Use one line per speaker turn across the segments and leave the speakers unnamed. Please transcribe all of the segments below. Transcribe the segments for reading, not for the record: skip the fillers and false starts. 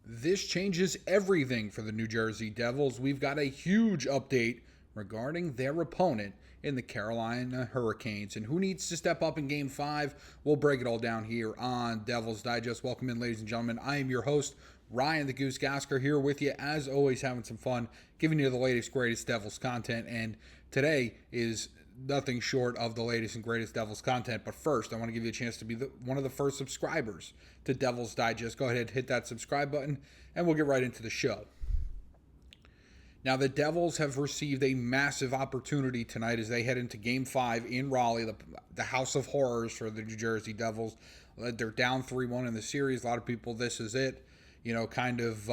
This changes everything for the New Jersey Devils. We've got a huge update regarding their opponent in the Carolina Hurricanes. And who needs to step up in Game 5? We'll break it all down here on Devils Digest. Welcome in, ladies and gentlemen. I am your host, Ryan the Goose Gosiker, here with you, as always, having some fun, giving you the latest, greatest Devils content. And today is nothing short of the latest and greatest Devils content. But first, I want to give you a chance to be one of the first subscribers to Devils Digest. Go ahead and hit that subscribe button, and we'll get right into the show. Now, the Devils have received a massive opportunity tonight as they head into Game 5 in Raleigh, the house of horrors for the New Jersey Devils. They're down 3-1 in the series. A lot of people, this is it. You know, kind of,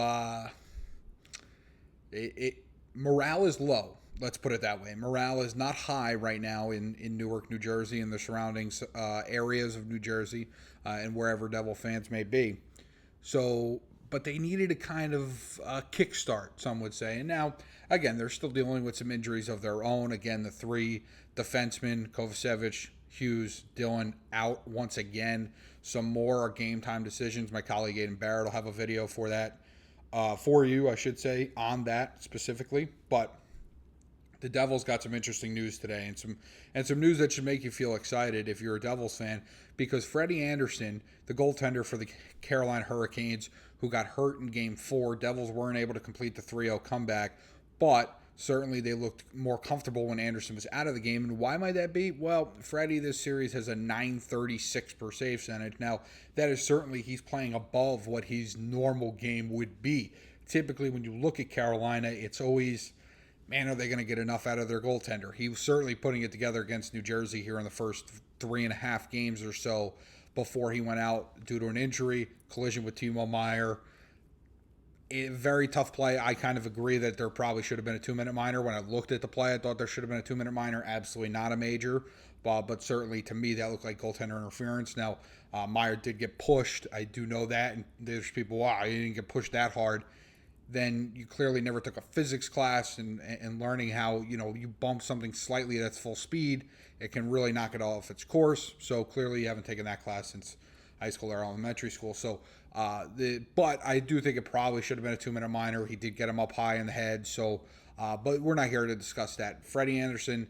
morale is low. Let's put it that way. Morale is not high right now in Newark, New Jersey, and the surrounding areas of New Jersey, and wherever Devil fans may be. So, but they needed a kind of kickstart, some would say. And now, again, they're still dealing with some injuries of their own. Again, the three defensemen, Kovacevic, Hughes, Dillon, out once again. Some more are game time decisions. My colleague Aiden Barrett will have a video for that, for you, I should say, on that specifically. But the Devils got some interesting news today, and some news that should make you feel excited if you're a Devils fan, because Freddie Andersen, the goaltender for the Carolina Hurricanes, who got hurt in Game 4, Devils weren't able to complete the 3-0 comeback, but certainly they looked more comfortable when Andersen was out of the game. And why might that be? Well, Freddie this series has a .936 per save percentage. Now, that is certainly, he's playing above what his normal game would be. Typically, when you look at Carolina, it's always, man, are they going to get enough out of their goaltender? He was certainly putting it together against New Jersey here in the first 3.5 games or so before he went out due to an injury, collision with Timo Meier. A very tough play. I kind of agree that there probably should have been a 2-minute minor. When I looked at the play, I thought there should have been a 2-minute minor. Absolutely not a major. But certainly to me, that looked like goaltender interference. Now, Meier did get pushed. I do know that. And there's people, wow, he didn't get pushed that hard. Then you clearly never took a physics class and learning how, you bump something slightly that's full speed, it can really knock it off its course. So clearly you haven't taken that class since high school or elementary school. So, but I do think it probably should have been a 2-minute minor. He did get him up high in the head. So, but we're not here to discuss that. Freddie Andersen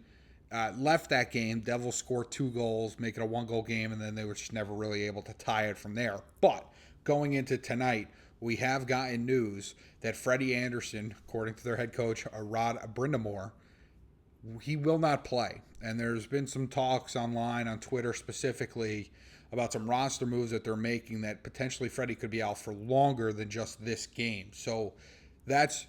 left that game. Devils scored 2 goals, make it a 1-goal game, and then they were just never really able to tie it from there. But going into tonight, we have gotten news that Freddie Andersen, according to their head coach, Rod Brindamore, he will not play. And there's been some talks online, on Twitter specifically, about some roster moves that they're making that potentially Freddie could be out for longer than just this game. So that's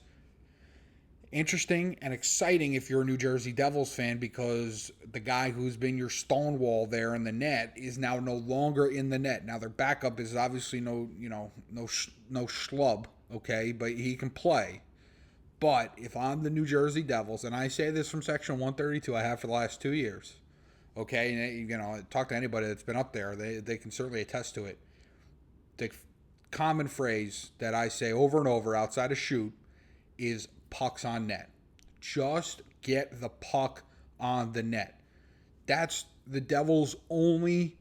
interesting and exciting if you're a New Jersey Devils fan, because the guy who's been your stonewall there in the net is now no longer in the net. Now their backup is obviously no schlub, okay, but he can play. But if I'm the New Jersey Devils, and I say this from Section 132, I have for the last 2 years, okay, and talk to anybody that's been up there, they can certainly attest to it. The common phrase that I say over and over outside of shoot is pucks on net. Just get the puck on the net. That's the Devils' only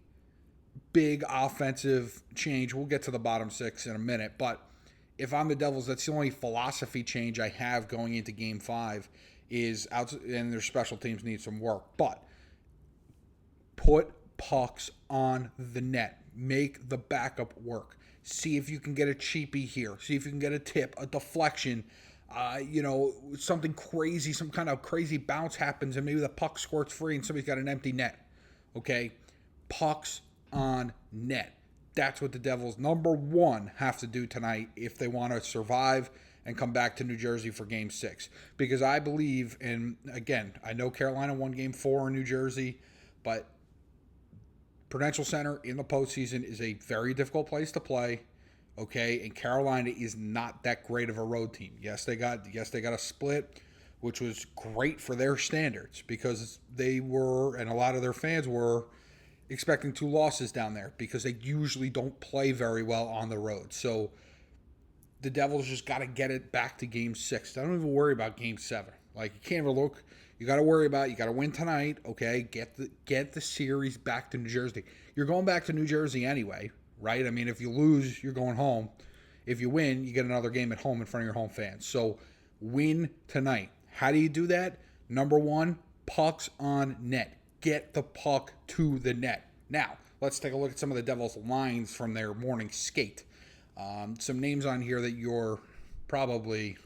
big offensive change. We'll get to the bottom 6 in a minute, but if I'm the Devils, that's the only philosophy change I have going into Game 5 is out, and their special teams need some work. But put pucks on the net. Make the backup work. See if you can get a cheapie here. See if you can get a tip, a deflection. Something crazy, some kind of crazy bounce happens, and maybe the puck squirts free and somebody's got an empty net. Okay? Pucks on net. That's what the Devils, number 1, have to do tonight if they want to survive and come back to New Jersey for Game 6. Because I believe, and again, I know Carolina won Game 4 in New Jersey, but Prudential Center in the postseason is a very difficult place to play. Okay, and Carolina is not that great of a road team. Yes, they got a split, which was great for their standards, because they were, and a lot of their fans were, expecting 2 losses down there, because they usually don't play very well on the road. So the Devils just got to get it back to Game 6. Don't even worry about Game 7. Like, you can't even look. You got to worry about, you got to win tonight. Okay, get the series back to New Jersey. You're going back to New Jersey anyway, right? I mean, if you lose, you're going home. If you win, you get another game at home in front of your home fans. So win tonight. How do you do that? Number one, pucks on net. Get the puck to the net. Now, let's take a look at some of the Devils' lines from their morning skate. Some names on here that you're probably,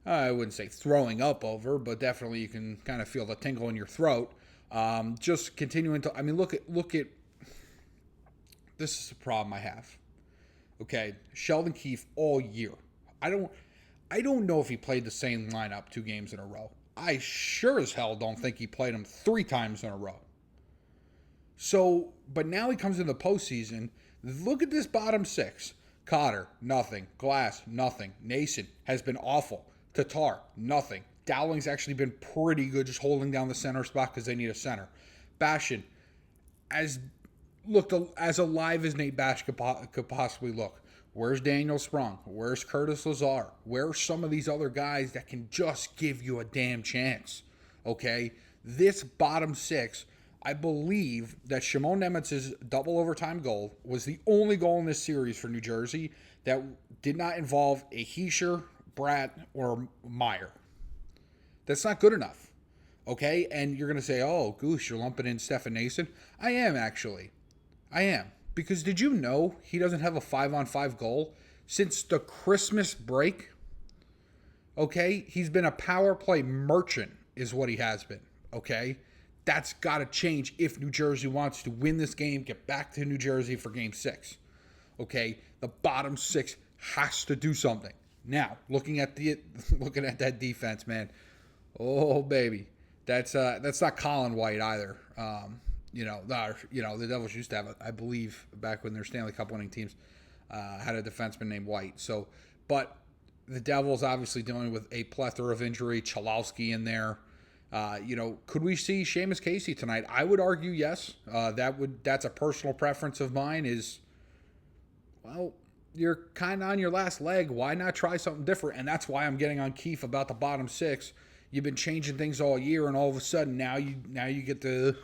I wouldn't say throwing up over, but definitely you can kind of feel the tingle in your throat. Just continuing to, look at, this is a problem I have. Okay, Sheldon Keefe all year. I don't know if he played the same lineup 2 games in a row. I sure as hell don't think he played him 3 times in a row. So, but now he comes in the postseason. Look at this bottom 6. Cotter, nothing. Glass, nothing. Nason has been awful. Tatar, nothing. Dowling's actually been pretty good just holding down the center spot because they need a center. Bastian, looked as alive as Nate Bash could possibly look. Where's Daniel Sprung? Where's Kurtis Lazar? Where are some of these other guys that can just give you a damn chance? Okay? This bottom 6, I believe that Shimon Nemec's double overtime goal was the only goal in this series for New Jersey that did not involve a Hischier, Bratt, or Meier. That's not good enough. Okay? And you're going to say, oh, Goose, you're lumping in Stefan Nason. I am, actually. I am. Because did you know he doesn't have a 5-on-5 goal since the Christmas break? Okay? He's been a power play merchant is what he has been. Okay? That's got to change if New Jersey wants to win this game, get back to New Jersey for Game 6. Okay? The bottom 6 has to do something. Now, looking at that defense, man. Oh, baby. That's not Colin White either. The Devils used to have, I believe, back when their Stanley Cup winning teams had a defenseman named White. So, but the Devils obviously dealing with a plethora of injury. Chalowski in there. Could we see Seamus Casey tonight? I would argue yes. That's a personal preference of mine. You're kind of on your last leg. Why not try something different? And that's why I'm getting on Keefe about the bottom 6. You've been changing things all year, and all of a sudden now you get to.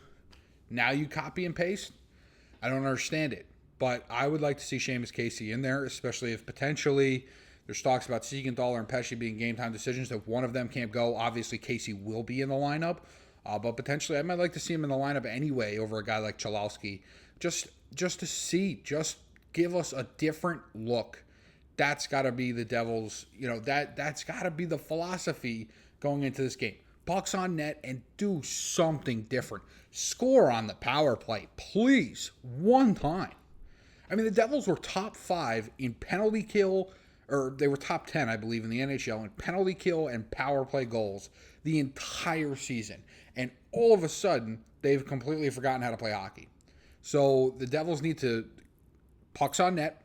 Now you copy and paste? I don't understand it. But I would like to see Seamus Casey in there, especially if potentially there's talks about Siegenthaler and Pesce being game time decisions. If one of them can't go, obviously Casey will be in the lineup. But potentially I might like to see him in the lineup anyway over a guy like Chalowski. Just to see, just give us a different look. That's got to be the Devils, that's got to be the philosophy going into this game. Pucks on net and do something different. Score on the power play, please, one time. The Devils were top 5 in penalty kill, or they were top 10, I believe, in the NHL in penalty kill and power play goals the entire season. And all of a sudden, they've completely forgotten how to play hockey. So the Devils need to, pucks on net,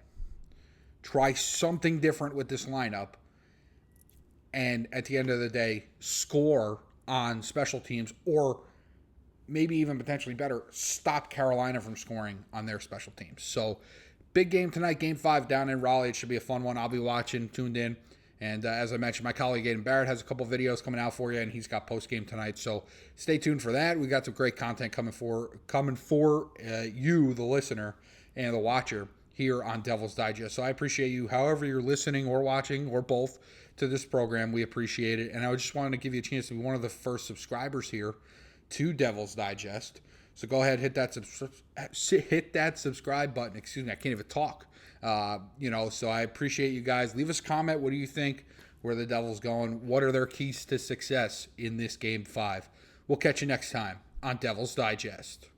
try something different with this lineup, and at the end of the day, score on special teams, or maybe even potentially better, stop Carolina from scoring on their special teams. So, big game tonight, Game 5 down in Raleigh. It should be a fun one. I'll be watching, tuned in. And as I mentioned, my colleague Aiden Barrett has a couple videos coming out for you, and he's got post-game tonight. So, stay tuned for that. We got some great content coming for you, the listener, and the watcher here on Devil's Digest. So, I appreciate you, however you're listening or watching, or both, to this program. We appreciate it. And I just wanted to give you a chance to be one of the first subscribers here to Devil's Digest. So go ahead, hit that subscribe button. Excuse me, I can't even talk. So I appreciate you guys. Leave us a comment. What do you think? Where the Devils going? What are their keys to success in this Game 5? We'll catch you next time on Devil's Digest.